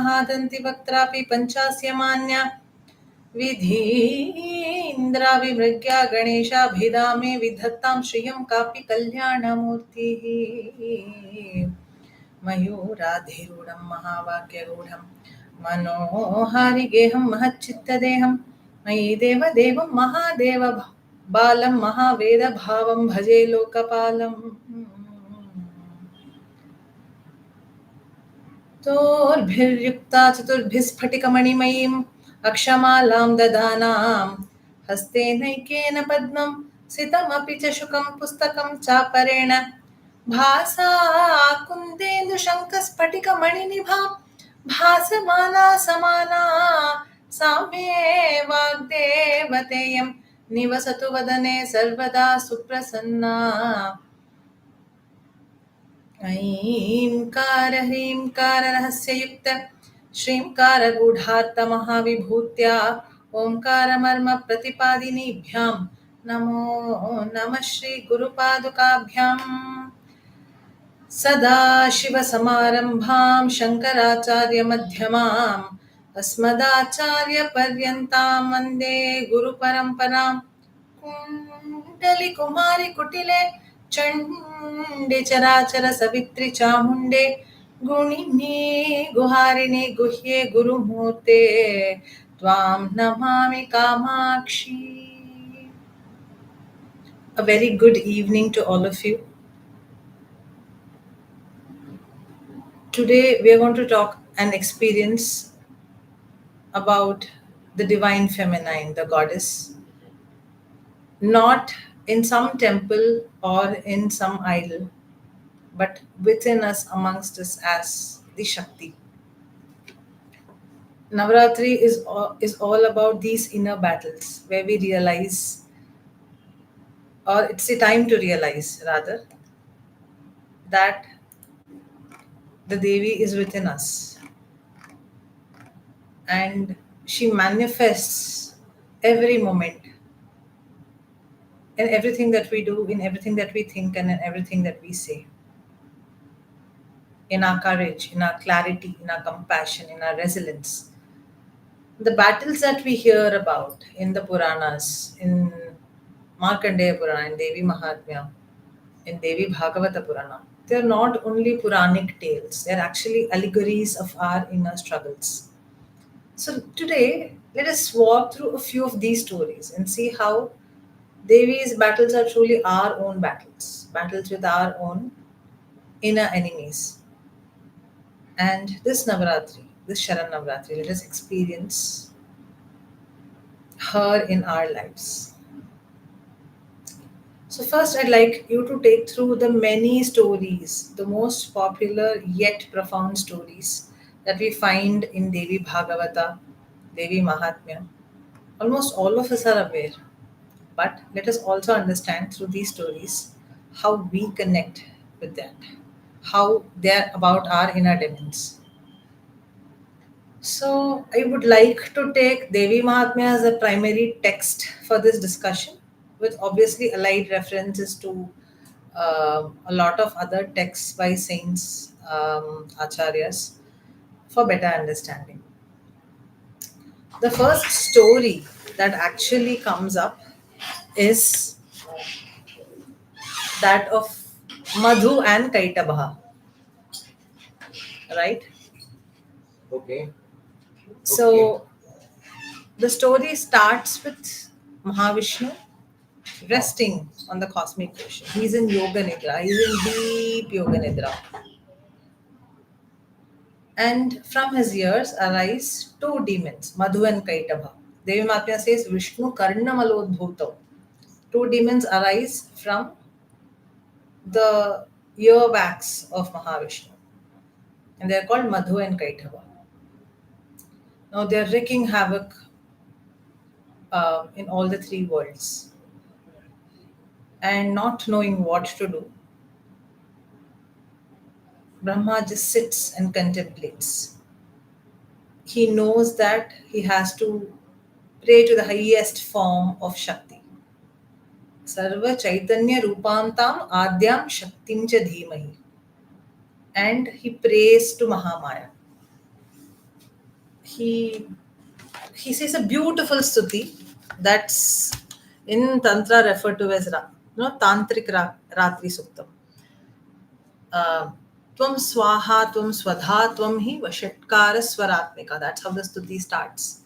हादन्ति वक्त्रापि पञ्चास्य मान्या विधीन्द्रा विमृग्या गणेशाभिधामे विधत्तां श्रियं कापि कल्याणमूर्तिः मयूराधिरूढं महावाक्यरूढं मनोहारिगेहं महच्चित्तदेहं मयि देवदेवं महादेव बालं महावेदभावं भजे लोकपालम् तोर्भिर्युक्ता चतुर्भिस्फटिकमणिमयीम् अक्षमालां ददानां हस्तेनैकेन पद्मं सितमपि च शुकं पुस्तकं चापरेण भासा कुन्देन्दुशङ्खस्फटिकमणिनिभा भासमाना समाना सा मे वाग्देवतेयं निवसतु वदने सर्वदा सुप्रसन्ना ऐंकार ह्रींकार रहस्ययुक्त श्रींकार गूढार्थमहाविभूत्या ओंकार मर्म प्रतिपादिनीभ्यां नमो नमः श्री गुरुपादुकाभ्यां सदा शिवसमारंभां शंकराचार्यमध्यमाम् अस्मदाचार्यपर्यन्तां वन्दे गुरुपरम्पराम् कुण्डलिकुमारि कुटिले चण्डे चराचर सवित्रि चामुण्डे गुणिनी गुहारिणि गुह्ये गुरुमूर्ते त्वां Namami Kamakshi. A very good evening to all of you. Today we are going to talk and experience about the divine feminine, the goddess, not in some temple or in some idol, but within us, amongst us, as the Shakti. Navaratri is all about these inner battles where we realize, or it's a time to realize rather, that the Devi is within us and she manifests every moment in everything that we do, in everything that we think, and in everything that we say. In our courage, in our clarity, in our compassion, in our resilience. The battles that we hear about in the Puranas, in Markandeya Purana, in Devi Mahatmya, in Devi Bhagavata Purana, they're not only Puranic tales, they're actually allegories of our inner struggles. So today, let us walk through a few of these stories and see how Devi's battles are truly our own battles, battles with our own inner enemies. And this Navaratri, this Sharan Navaratri, let us experience her in our lives. So, first, I'd like you to take through the many stories, the most popular yet profound stories that we find in Devi Bhagavata, Devi Mahatmya. Almost all of us are aware, but let us also understand through these stories how we connect with that, how they're about our inner demons. So, I would like to take Devi Mahatmya as a primary text for this discussion, with obviously allied references to a lot of other texts by saints, acharyas, for better understanding. The first story that actually comes up is that of Madhu and Kaitabha, right? Okay. So, the story starts with Mahavishnu resting on the cosmic ocean. He's in Yoga Nidra. He's in deep Yoga Nidra. And from his ears arise two demons, Madhu and Kaitabha. Devi Mahatmya says, Vishnu Karnamalodbhuto. Two demons arise from the earwax of Mahavishnu. And they're called Madhu and Kaitabha. Now they're wreaking havoc in all the three worlds. And not knowing what to do, Brahma just sits and contemplates. He knows that he has to pray to the highest form of Shakti. Sarva Chaitanya Rupantam Adyam Shaktim Cha Dhimahi. And he prays to Mahamaya. he he says a beautiful stuti that's in Tantra referred to as Tantric Ratri Suktam. Tvam Swaha, Tvam Swadha, Tvam Hi Vashatkara Swaratmika. That's how the stuti starts.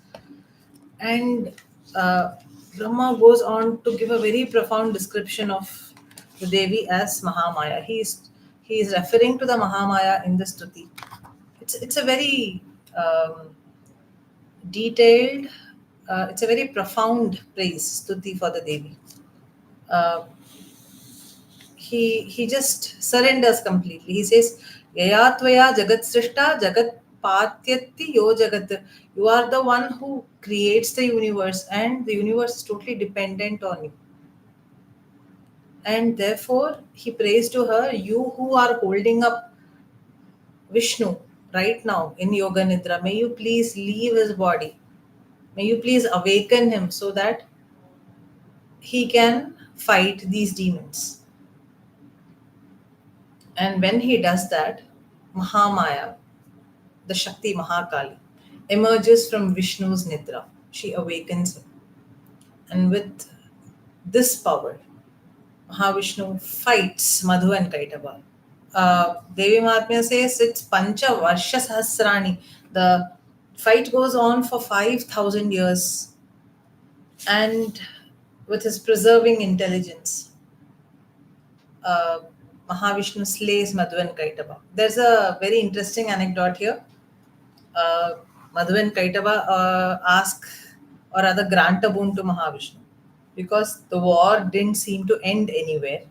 And Brahma goes on to give a very profound description of the Devi as Mahamaya. He is referring to the Mahamaya in the stuti. It's a very detailed, it's a very profound praise stuti for the Devi. Uh, he just surrenders completely. He says, Yaya Tvaya Jagat Srishta Jagat Patyati Yo Jagat. You are the one who creates the universe, and the universe is totally dependent on you. And therefore, he prays to her, you who are holding up Vishnu right now in Yoga Nidra, may you please leave his body. May you please awaken him so that he can fight these demons. And when he does that, Mahamaya, the Shakti Mahakali, emerges from Vishnu's Nidra. She awakens him. And with this power, Mahavishnu fights Madhu and Kaitaba. Devi Mahatmya says it's Pancha Varsha Sahasrani. The fight goes on for 5,000 years, and with his preserving intelligence, uh, Mahavishnu slays Madhu and Kaitaba. There's a very interesting anecdote here. uh, Madhu and Kaitava ask or rather grant a boon to Mahavishnu because the war didn't seem to end anywhere.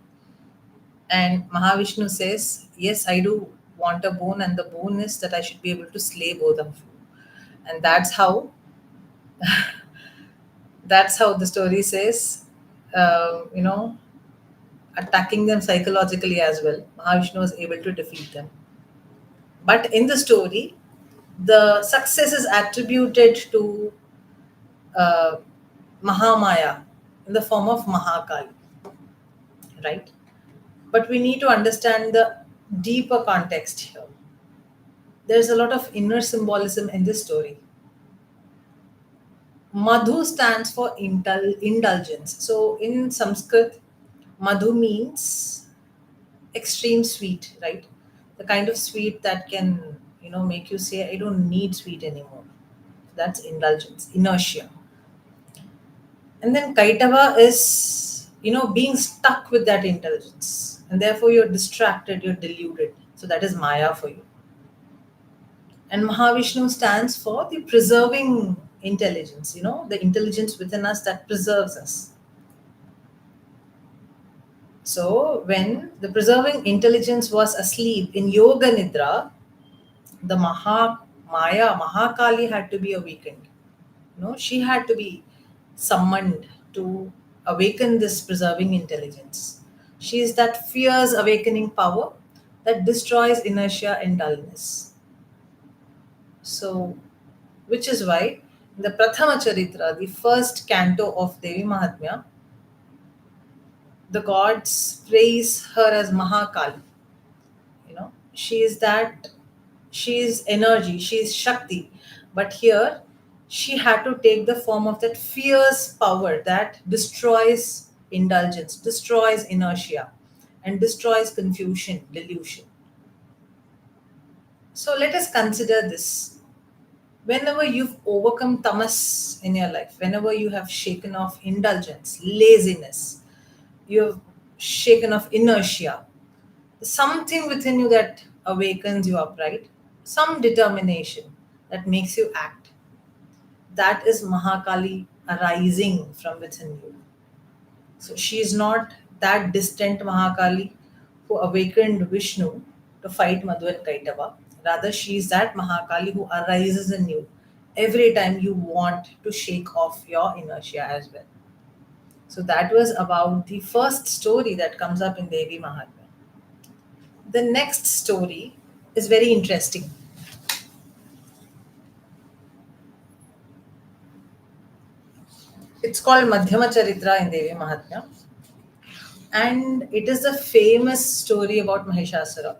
And Mahavishnu says, yes, I do want a boon, and the boon is that I should be able to slay both of you. And that's how the story says, you know, attacking them psychologically as well. Mahavishnu was able to defeat them. But in the story, the success is attributed to uh, Mahamaya in the form of Mahakali, right? But we need to understand the deeper context here. There's a lot of inner symbolism in this story. Madhu stands for indulgence. So in Sanskrit, Madhu means extreme sweet, right? The kind of sweet that can, make you say, I don't need sweet anymore. That's indulgence, inertia. And then Kaitava is, being stuck with that intelligence. And therefore you're distracted, you're deluded. So that is Maya for you. And Mahavishnu stands for the preserving intelligence, the intelligence within us that preserves us. So when the preserving intelligence was asleep in Yoga Nidra, the Maya, Mahakali had to be awakened. She had to be summoned to awaken this preserving intelligence. She is that fierce awakening power that destroys inertia and dullness. So, which is why in the Prathama Charitra, the first canto of Devi Mahatmya, the gods praise her as Mahakali. She is energy, she is Shakti. But here, she had to take the form of that fierce power that destroys indulgence, destroys inertia, and destroys confusion, delusion. So let us consider this. Whenever you've overcome tamas in your life, whenever you have shaken off indulgence, laziness, you have shaken off inertia, something within you that awakens you up, right? Some determination that makes you act. That is Mahakali arising from within you. So she is not that distant Mahakali who awakened Vishnu to fight Madhu and Kaitava. Rather, she is that Mahakali who arises in you every time you want to shake off your inertia as well. So that was about the first story that comes up in Devi Mahatmya. The next story is very interesting. It's called Madhyama Charitra in Devi Mahatmya. And it is a famous story about Mahishasura.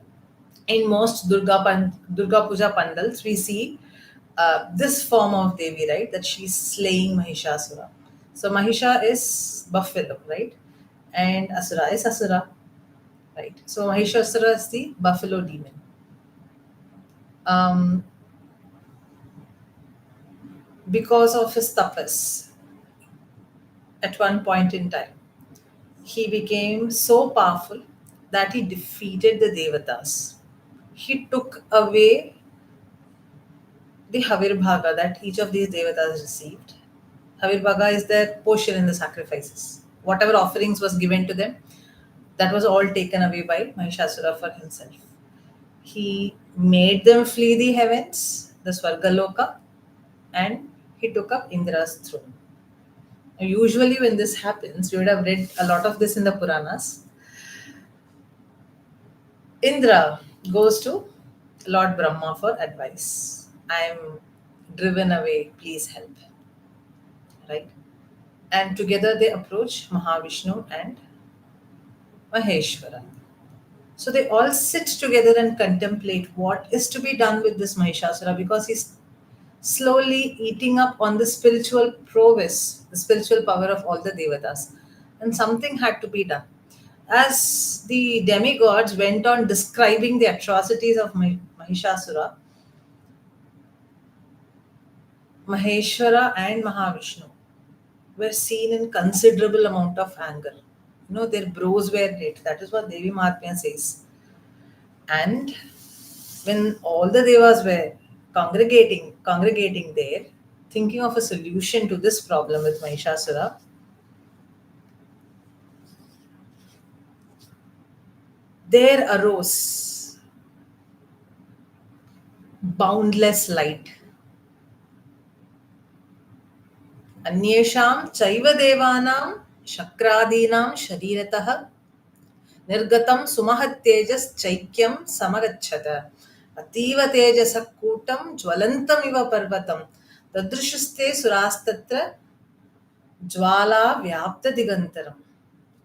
In most Durga Puja pandals, we see this form of Devi, right? That she's slaying Mahishasura. So Mahisha is buffalo, right? And Asura is Asura, right? So Mahishasura is the buffalo demon. Um, because of his tapas, at one point in time, he became so powerful that he defeated the Devatas. He took away the Havir Bhaga that each of these Devatas received. Havir Bhaga is their portion in the sacrifices. Whatever offerings was given to them, that was all taken away by Mahishasura for himself. He made them flee the heavens, the Swargaloka, and he took up Indra's throne. Now, usually, when this happens, you would have read a lot of this in the Puranas. Indra goes to Lord Brahma for advice. I am driven away, please help. Right? And together they approach Mahavishnu and Maheshwara. So they all sit together and contemplate what is to be done with this Mahishasura because he's slowly eating up on the spiritual prowess, the spiritual power of all the Devatas. And something had to be done. As the demigods went on describing the atrocities of Mahishasura, Maheshwara and Mahavishnu were seen in considerable amount of anger. Their brows were knit. That is what Devi Mahatmya says. And when all the devas were congregating there, thinking of a solution to this problem with Mahishasura, there arose boundless light. Anyesham chaiva devanam shakradinam sharirataha निर्गतं सुमहत्तेजस् चैक्यं समगच्छत अतीव तेजसः कूटं ज्वलन्तमिव पर्वतं तदृशस्ते सुरास्तत्र ज्वाला व्याप्त दिगंतरम.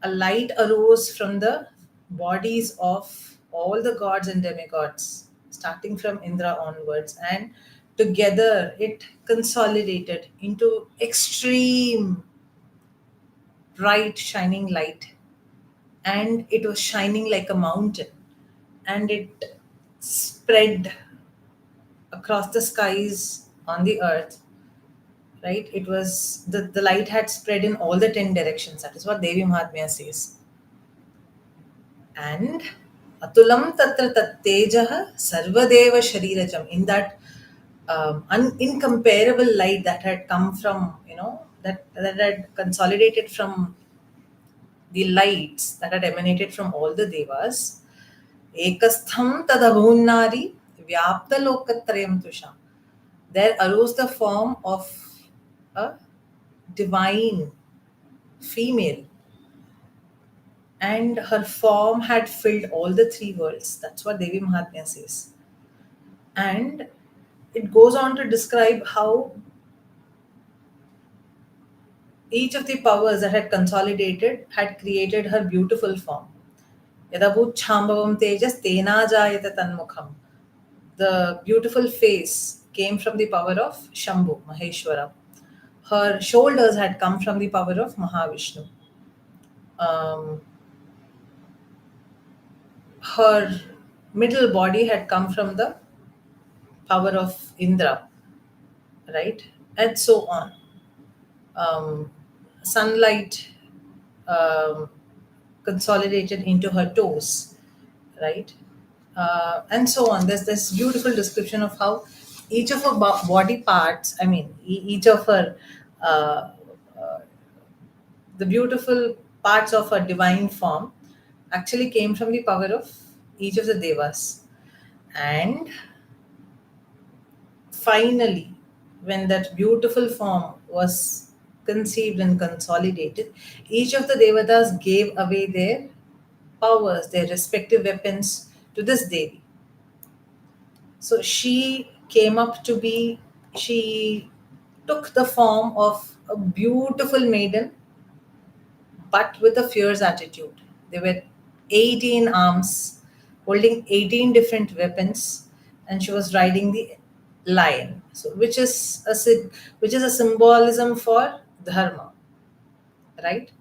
A light arose from the bodies of all the gods and demigods, starting from Indra onwards, and together it consolidated into extreme bright shining light, and it was shining like a mountain, and it spread across the skies on the earth, right? It was the light had spread in all the 10 directions. That is what Devi Mahatmya says. And atulam tatra tattejah sarvadeva sharirajam, in that incomparable light that had come from, that had consolidated from the lights that had emanated from all the devas. Ekastham tadabhunnari vyapta lokatrayam tusham. There arose the form of a divine female, and her form had filled all the three worlds. That's what Devi Mahatmya says. And it goes on to describe how each of the powers that had consolidated had created her beautiful form. Yadabhut Chambhavam Tejas Tena Jayata Tanmukham. The beautiful face came from the power of Shambhu, Maheshwara. Her shoulders had come from the power of Mahavishnu. Um, her middle body had come from the power of Indra, right? And so on. Um, Sunlight um, consolidated into her toes, right? And so on. There's this beautiful description of how each of her body parts, I mean, each of her, uh, the beautiful parts of her divine form actually came from the power of each of the devas. And finally, when that beautiful form was conceived and consolidated, each of the devatas gave away their powers, their respective weapons to this Devi. So she took the form of a beautiful maiden, but with a fierce attitude. There were 18 arms holding 18 different weapons, and she was riding the lion, so which is a symbolism for dharma, right?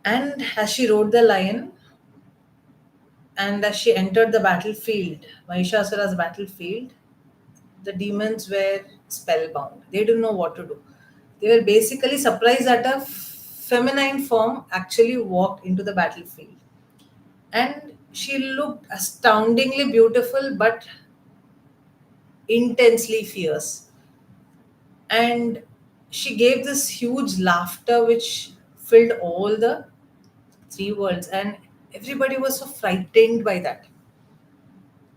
And as she rode the lion, and as she entered the battlefield, Mahishasura's battlefield, the demons were spellbound. They didn't know what to do. They were basically surprised that a feminine form actually walked into the battlefield. And she looked astoundingly beautiful but intensely fierce. And she gave this huge laughter which filled all the three worlds. And everybody was so frightened by that,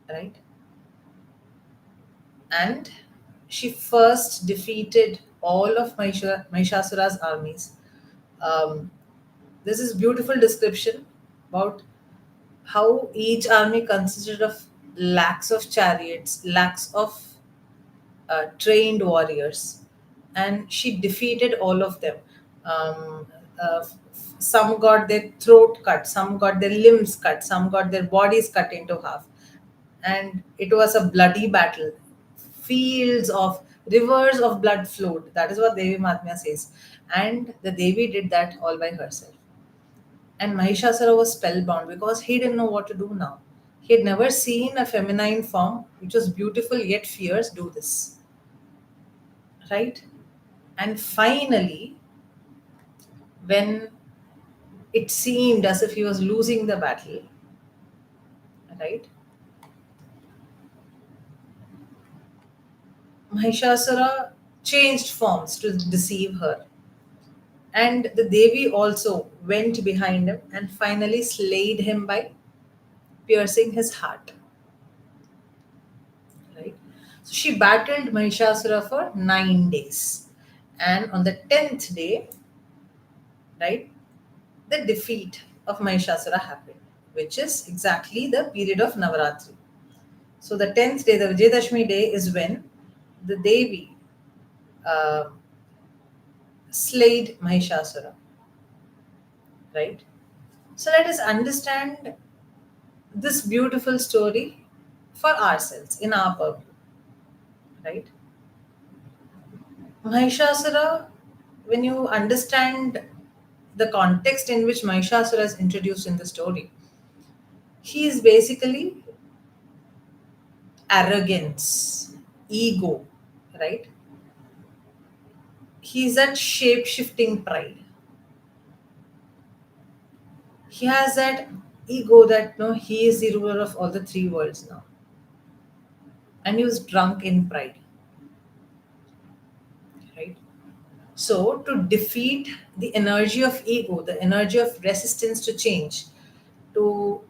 right? And she first defeated all of Mahishasura's armies. This is beautiful description about how each army consisted of lakhs of chariots, lakhs of trained warriors, and she defeated all of them. Um, some got their throat cut, some got their limbs cut, some got their bodies cut into half, and it was a bloody battle. Fields of rivers of blood flowed. That is what Devi Mahatmya says, and the Devi did that all by herself. And Mahishasura was spellbound because he didn't know what to do now. He had never seen a feminine form, which was beautiful yet fierce, do this. Right? And finally, when it seemed as if he was losing the battle, right? Mahishasura changed forms to deceive her. And the Devi also went behind him and finally slayed him by piercing his heart. Right? So she battled Mahishasura for 9 days. And on the 10th day, right, the defeat of Mahishasura happened, which is exactly the period of Navaratri. So the 10th day, the Vijayadashmi day, is when the Devi uh, slayed Mahishasura, right? So let us understand this beautiful story for ourselves in our purview, right? Mahishasura, when you understand the context in which Mahishasura is introduced in the story, he is basically arrogance, ego, right? He's that shape shifting pride. He has that ego that no, he is the ruler of all the three worlds now. And he was drunk in pride, right? So, to defeat the energy of ego, the energy of resistance to change, to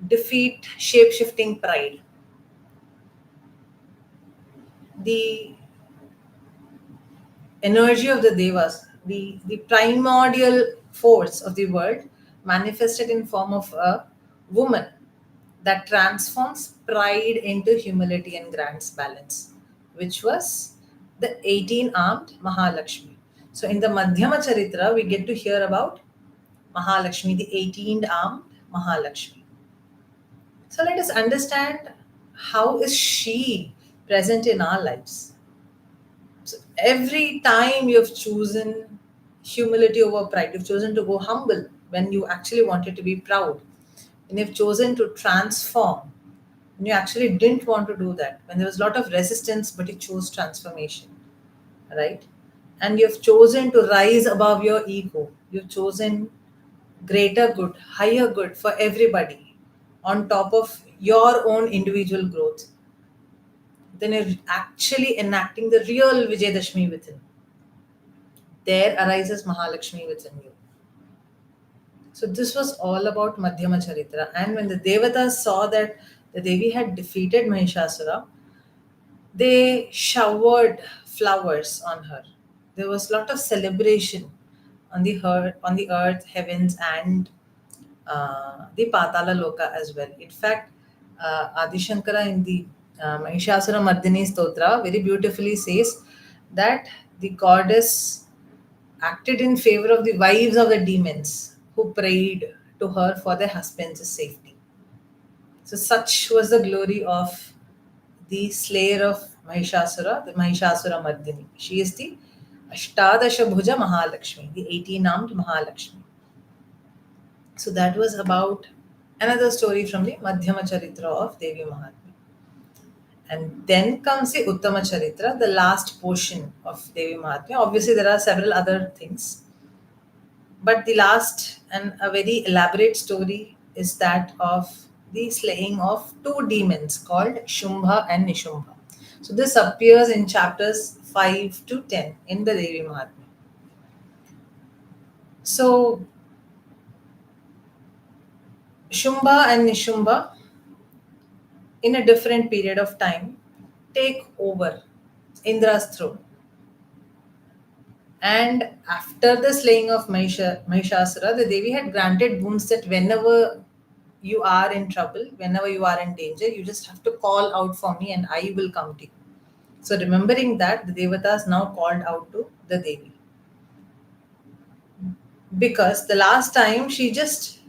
defeat shape shifting pride, the energy of the devas, the primordial force of the world manifested in form of a woman that transforms pride into humility and grants balance, which was the 18-armed Mahalakshmi. So in the Madhyama Charitra, we get to hear about Mahalakshmi, the 18-armed Mahalakshmi. So let us understand how is she present in our lives. So every time you've chosen humility over pride, you've chosen to go humble when you actually wanted to be proud, and you've chosen to transform when you actually didn't want to do that, when there was a lot of resistance, but you chose transformation, right? And you've chosen to rise above your ego. You've chosen greater good, higher good for everybody on top of your own individual growth. Then you're actually enacting the real Vijayadashmi within. There arises Mahalakshmi within you. So this was all about Madhyama Charitra. And when the Devatas saw that the Devi had defeated Mahishasura, they showered flowers on her. There was a lot of celebration on the earth, heavens, and the Patala Loka as well. In fact, Adi Shankara in the Mahishasura Mardini Stotra very beautifully says that the goddess acted in favor of the wives of the demons who prayed to her for their husbands' safety. So, such was the glory of the slayer of Mahishasura, the Mahishasura Mardini. She is the Ashtadasha Bhuja Mahalakshmi, the 18-armed Mahalakshmi. So that was about another story from the Madhyama Charitra of Devi Mahatmya. And then comes the Uttama Charitra, the last portion of Devi Mahatmya. Obviously, there are several other things, but the last and a very elaborate story is that of the slaying of two demons called Shumbha and Nishumbha. So this appears in chapters 5 to 10 in the Devi Mahatmya. So Shumbha and Nishumbha, in a different period of time, take over Indra's throne. And after the slaying of Mahishasura, the Devi had granted boons that whenever you are in trouble, whenever you are in danger, you just have to call out for me and I will come to you. So, remembering that, the Devatas now called out to the Devi. Because the last time she just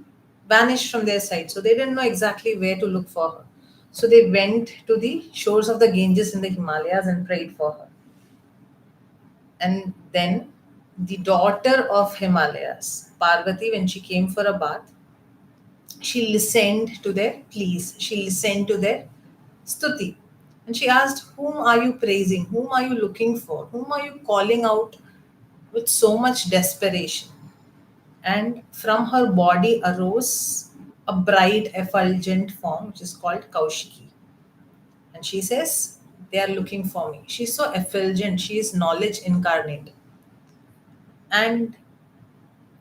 vanished from their sight. So, they didn't know exactly where to look for her. So, they went to the shores of the Ganges in the Himalayas and prayed for her. And then the daughter of Himalayas, Parvati, when she came for a bath, she listened to their pleas, she listened to their stuti. And she asked, whom are you praising? Whom are you looking for? Whom are you calling out with so much desperation? And from her body arose a bright, effulgent form, which is called Kaushiki. And she says, they are looking for me. She's so effulgent, she is knowledge incarnate. And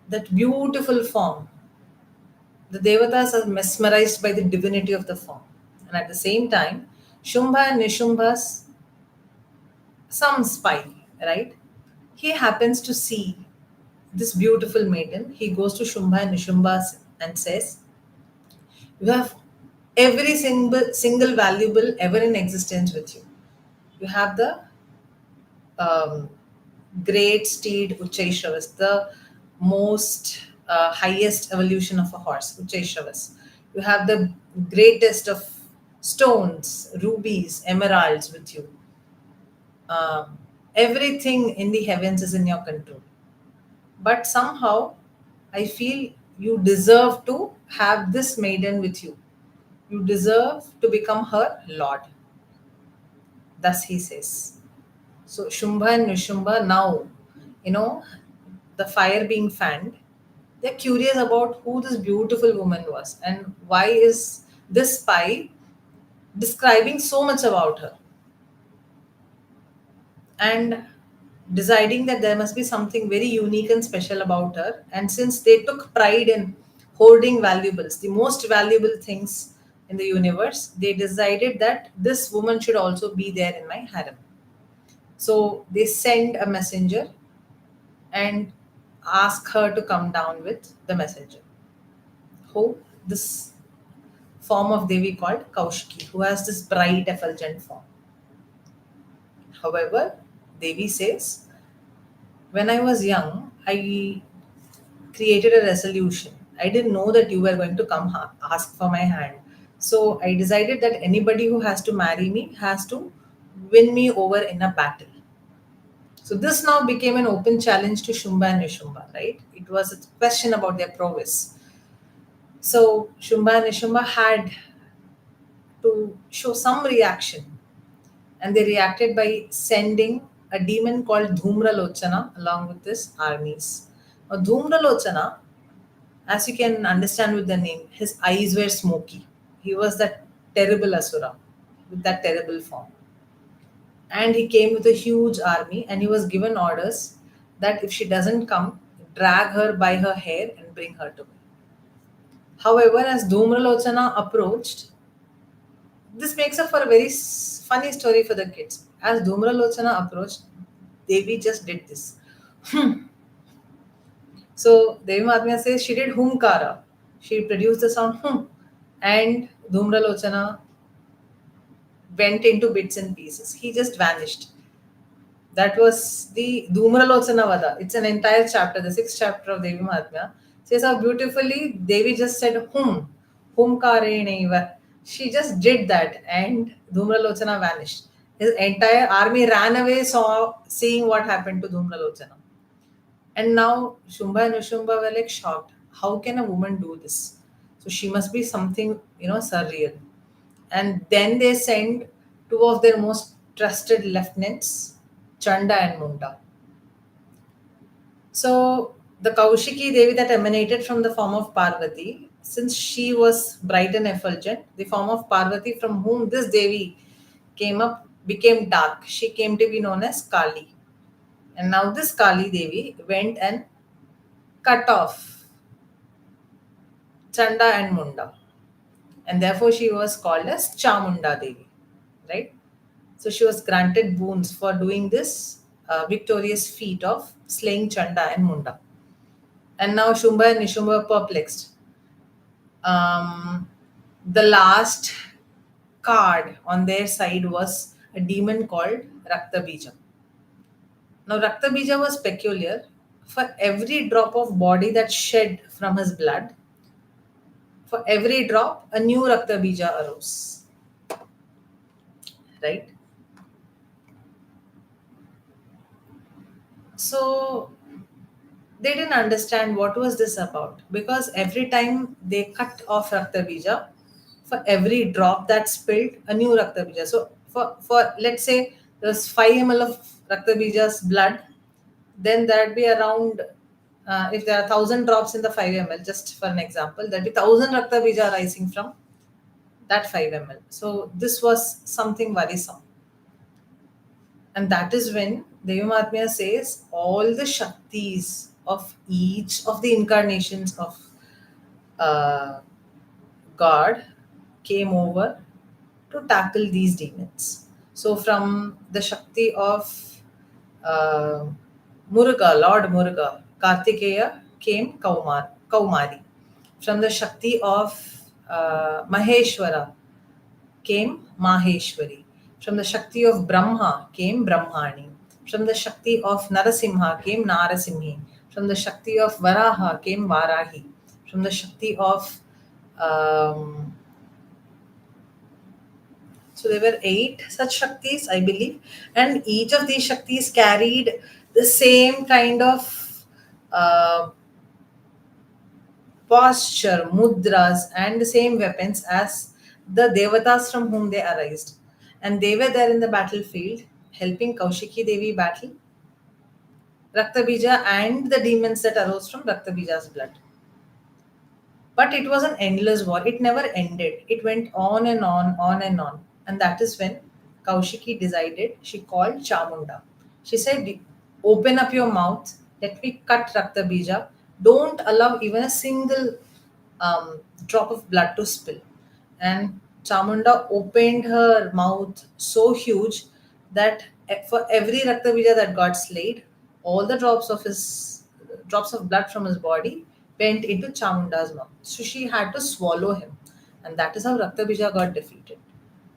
that beautiful form, the Devatas are mesmerized by the divinity of the form. And at the same time, Shumbha and Nishumbha's some spy, right? He happens to see this beautiful maiden. He goes to Shumbha and Nishumbha and says, you have every single valuable ever in existence with you. You have the um, great steed Uchchaishravas, the most highest evolution of a horse, Uchchaishravas. You have the greatest of stones, rubies, emeralds with you. Everything in the heavens is in your control. But somehow, I feel you deserve to have this maiden with you. You deserve to become her lord. Thus he says. So Shumbha and Nishumbha now, you know, the fire being fanned, they're curious about who this beautiful woman was and why is this spy describing so much about her, and deciding that there must be something very unique and special about her. And since they took pride in hoarding valuables, the most valuable things in the universe, they decided that this woman should also be there in my harem. So they send a messenger and ask her to come down with the messenger, who this form of Devi called Kaushiki, who has this bright effulgent form. However, Devi says, when I was young, I created a resolution. I didn't know that you were going to come ask for my hand. So I decided that anybody who has to marry me has to win me over in a battle. So this now became an open challenge to Shumba and Nishumba, right? It was a question about their prowess. So Shumba and Nishumba had to show some reaction, and they reacted by sending a demon called Dhumra Lochana along with his armies. Now, Dhumra Lochana, as you can understand with the name, his eyes were smoky. He was that terrible Asura with that terrible form. And he came with a huge army and he was given orders that if she doesn't come, drag her by her hair and bring her to me. However, as Dhumralochana approached, this makes up for a very funny story for the kids. As Dhumralochana approached, Devi just did this. So Devi Mahatmya says she did humkara. She produced the sound and Dhumralochana went into bits and pieces. He just vanished. That was the Dhumralochana Vada. It's an entire chapter, the sixth chapter of Devi Mahatmya. Says how beautifully Devi just said humkarenaiva. She just did that, and Dhumralochana vanished. His entire army ran away, saw seeing what happened to Dhumralochana. And now Shumba and Vishumba were like shocked. How can a woman do this? So she must be something, surreal. And then they send two of their most trusted lieutenants, Chanda and Munda. So the Kaushiki Devi that emanated from the form of Parvati, since she was bright and effulgent, the form of Parvati from whom this Devi came up became dark. She came to be known as Kali. And now this Kali Devi went and cut off Chanda and Munda. And therefore she was called as Chamunda Devi. Right? So she was granted boons for doing this victorious feat of slaying Chanda and Munda. And now Shumba and Nishumba were perplexed. The last card on their side was a demon called Raktabija. Now, Raktabija was peculiar. For every drop of body that shed from his blood, for every drop, a new Raktabija arose. Right? So, they didn't understand what was this about, because every time they cut off Raktabija, for every drop that spilled, a new Raktabija. So for let's say there's 5 ml of Raktabija's blood, then there'd be around, if there are 1,000 drops in the 5 ml, just for an example, there'd be 1,000 Raktabija rising from that 5 ml. So this was something worrisome. And that is when Devi Mahatmya says all the Shaktis of each of the incarnations of uh, God came over to tackle these demons. So, from the Shakti of uh, Muruga, Lord Muruga, Kartikeya came Kaumari. From the Shakti of Maheshwara came Maheshwari. From the Shakti of Brahma came Brahmani. From the Shakti of Narasimha came Narasimhi. From the Shakti of Varaha came Varahi. From the Shakti of um, so there were 8 such Shaktis, I believe, and each of these Shaktis carried the same kind of uh, posture, mudras, and the same weapons as the Devatas from whom they arised. And they were there in the battlefield helping Kaushiki Devi battle Raktabija and the demons that arose from Raktabija's blood. But it was an endless war. It never ended. It went on and on, on and on. And that is when Kaushiki decided, she called Chamunda. She said, open up your mouth, let me cut Raktabija. Don't allow even a single drop of blood to spill. And Chamunda opened her mouth so huge that for every Raktabija that got slayed, all the drops of blood from his body went into Chamunda's mouth. So she had to swallow him. And that is how Raktabija got defeated.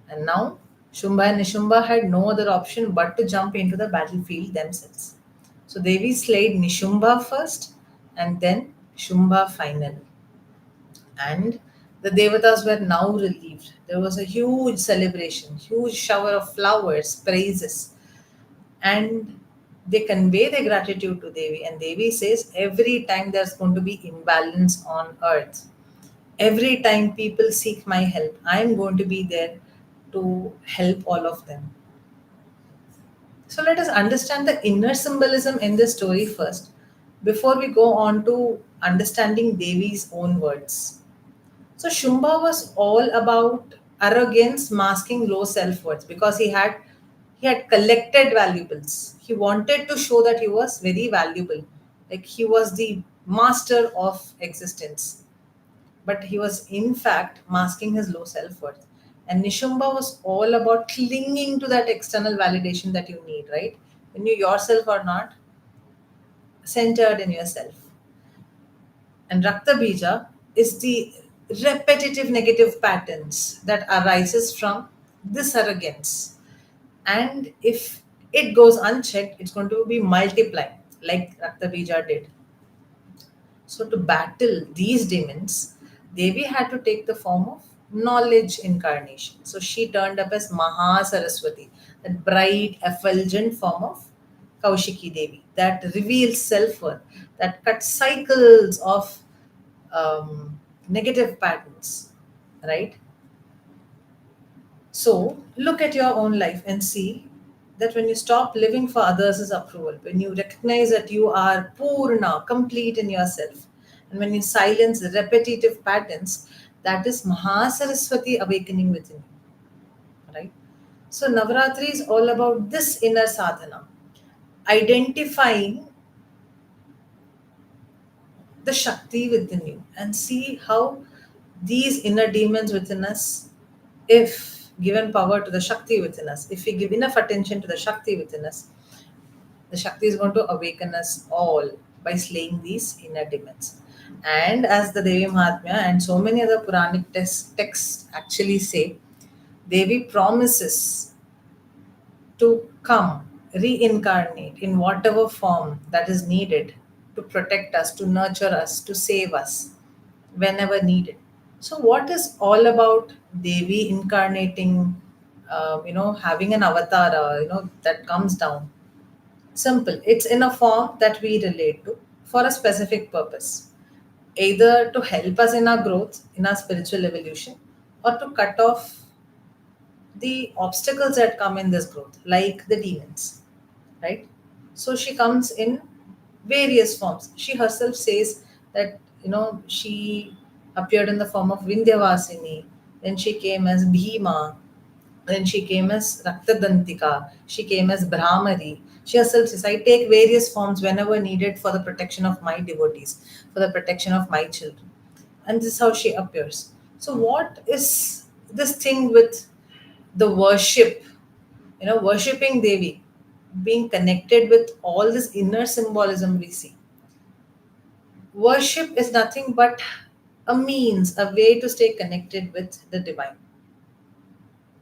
And now Shumba and Nishumba had no other option but to jump into the battlefield themselves. So Devi slayed Nishumba first and then Shumba finally. And the Devatas were now relieved. There was a huge celebration, huge shower of flowers, praises, and they convey their gratitude to Devi. And Devi says, every time there's going to be imbalance on earth, every time people seek my help, I'm going to be there to help all of them. So let us understand the inner symbolism in this story first before we go on to understanding Devi's own words. So Shumba was all about arrogance masking low self-worth because he had collected valuables. He wanted to show that he was very valuable. Like he was the master of existence. But he was in fact masking his low self-worth. And Nishumba was all about clinging to that external validation that you need, right? When you yourself are not centered in yourself. And Rakta Bija is the repetitive negative patterns that arises from this arrogance. And if it goes unchecked, it's going to be multiplied like Rakta Bija did. So to battle these demons, Devi had to take the form of knowledge incarnation. So she turned up as Maha Saraswati, that bright, effulgent form of Kaushiki Devi that reveals self worth, that cuts cycles of negative patterns, right? So look at your own life and see that when you stop living for others' approval, when you recognize that you are purna, complete in yourself, and when you silence repetitive patterns, that is Mahasaraswati awakening within you, right? So Navaratri is all about this inner sadhana, identifying the Shakti within you and see how these inner demons within us, if given power to the Shakti within us, if we give enough attention to the Shakti within us, the Shakti is going to awaken us all by slaying these inner demons. And as the Devi Mahatmya and so many other Puranic texts actually say, Devi promises to come, reincarnate in whatever form that is needed to protect us, to nurture us, to save us whenever needed. So, what is all about Devi incarnating, having an avatar, that comes down? Simple. It's in a form that we relate to for a specific purpose, either to help us in our growth, in our spiritual evolution, or to cut off the obstacles that come in this growth, like the demons, right? So she comes in various forms. She herself says that, she appeared in the form of Vindyavasini, then she came as Bhima, then she came as Raktadantika, she came as Brahmari. She herself says, I take various forms whenever needed for the protection of my devotees, for the protection of my children. And this is how she appears. So, what is this thing with the worship, worshipping Devi, being connected with all this inner symbolism we see? Worship is nothing but a means, a way to stay connected with the divine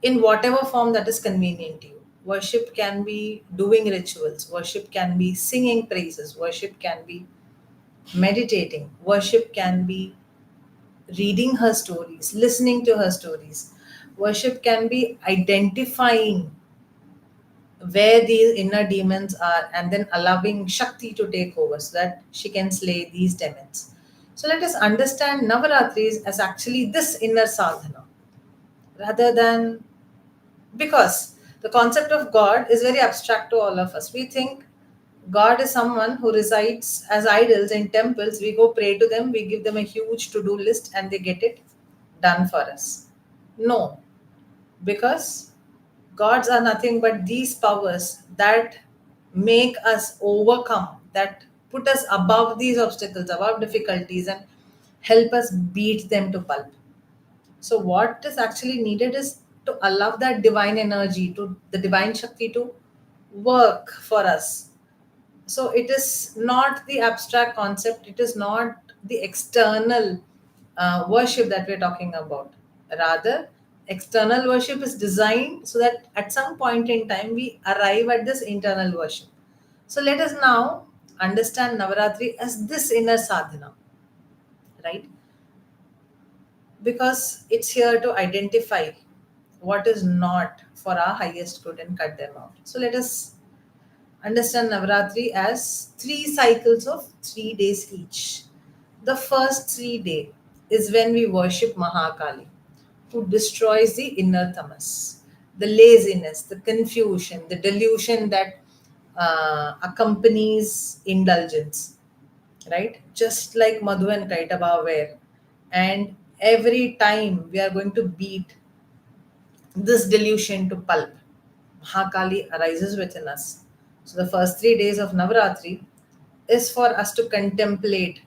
in whatever form that is convenient to you. Worship can be doing rituals, worship can be singing praises, worship can be meditating, worship can be reading her stories, listening to her stories. Worship can be identifying where these inner demons are and then allowing Shakti to take over so that she can slay these demons. So let us understand Navaratris as actually this inner sadhana rather than, because the concept of God is very abstract to all of us. We think God is someone who resides as idols in temples. We go pray to them, we give them a huge to do list, and they get it done for us. No, because gods are nothing but these powers that make us overcome, that put us above these obstacles, above difficulties, and help us beat them to pulp. So, what is actually needed is to allow that divine energy, to the divine Shakti to work for us. So, it is not the abstract concept, it is not the external worship that we're talking about. Rather, external worship is designed so that at some point in time we arrive at this internal worship. So, let us now understand Navaratri as this inner sadhana, right? Because it's here to identify what is not for our highest good and cut them out. So let us understand Navaratri as 3 cycles of 3 days each. The first 3 day is when we worship Mahakali, who destroys the inner tamas, the laziness, the confusion, the delusion that accompanies indulgence, right? Just like Madhu and Kaitaba were. And every time we are going to beat this delusion to pulp, Mahakali arises within us. So the first 3 days of Navaratri is for us to contemplate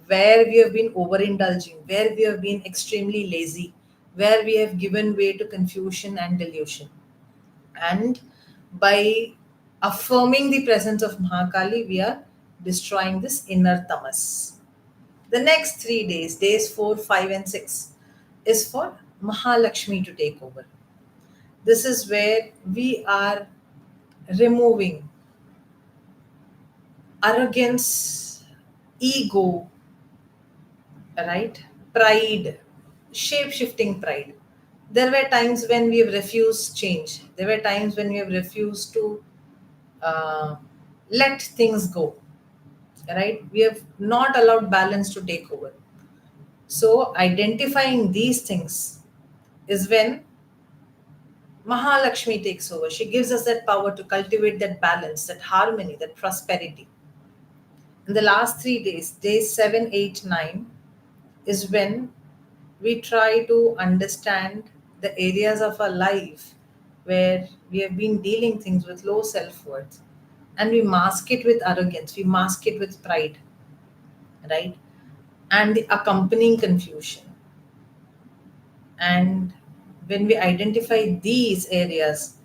where we have been overindulging, where we have been extremely lazy, where we have given way to confusion and delusion. And by affirming the presence of Mahakali, we are destroying this inner tamas. The next 3 days, days 4, 5, and 6, is for Mahalakshmi to take over. This is where we are removing arrogance, ego, right? Pride, shape shifting pride. There were times when we have refused change. There were times when we have refused to uh, let things go, right? We have not allowed balance to take over. So, identifying these things is when Mahalakshmi takes over. She gives us that power to cultivate that balance, that harmony, that prosperity. In the last 3 days, days 7, 8, 9, is when we try to understand the areas of our life where we have been dealing things with low self worth, and we mask it with arrogance, we mask it with pride, right? And the accompanying confusion. And when we identify these areas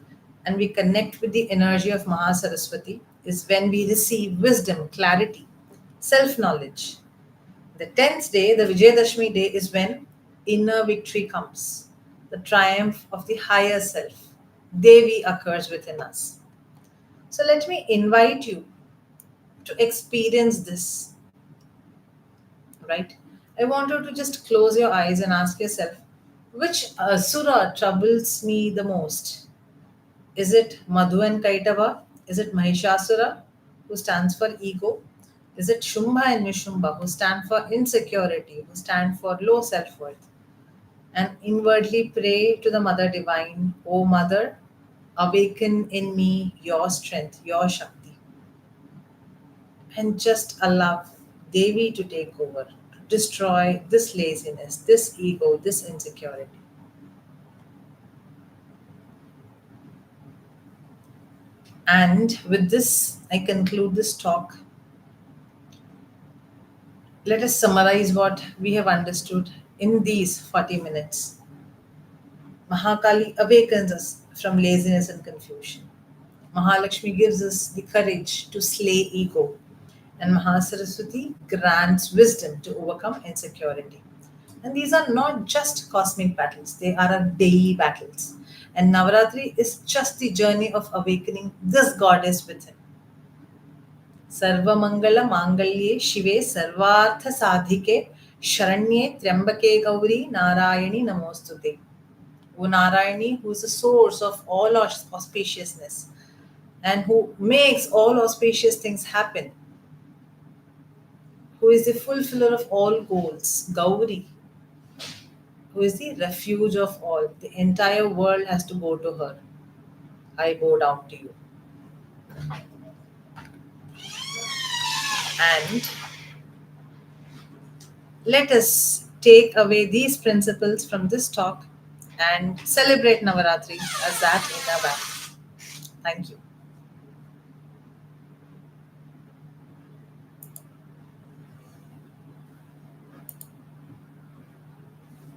and we connect with the energy of Mahasaraswati, is when we receive wisdom, clarity, self knowledge. The 10th day, the Vijayadashmi day, is when inner victory comes, the triumph of the higher self. Devi occurs within us. So let me invite you to experience this, right? I want you to just close your eyes and ask yourself, which asura troubles me the most? Is it Madhu and Kaitava? Is it Mahishasura, who stands for ego? Is it Shumbha and Nishumba, who stand for insecurity, who stand for low self worth? And inwardly pray to the Mother Divine, O Mother, awaken in me your strength, your Shakti. And just allow Devi to take over, to destroy this laziness, this ego, this insecurity. And with this, I conclude this talk. Let us summarize what we have understood in these 40 minutes. Mahakali awakens us from laziness and confusion. Mahalakshmi gives us the courage to slay ego. And Mahasaraswati grants wisdom to overcome insecurity. And these are not just cosmic battles, they are our daily battles. And Navaratri is just the journey of awakening this goddess within. सर्वमंगल मांगल्ये शिवे सर्वार्थ साधिके शरण्ये त्र्यंबके गौरी नारायणी नमोस्तुते. O Narayani, who is the source of all auspiciousness and who makes all auspicious things happen, who is the fulfiller of all goals, Gauri, who is the refuge of all. The entire world has to go to her. I bow down to you. And let us take away these principles from this talk and celebrate Navaratri as that in our back. Thank you.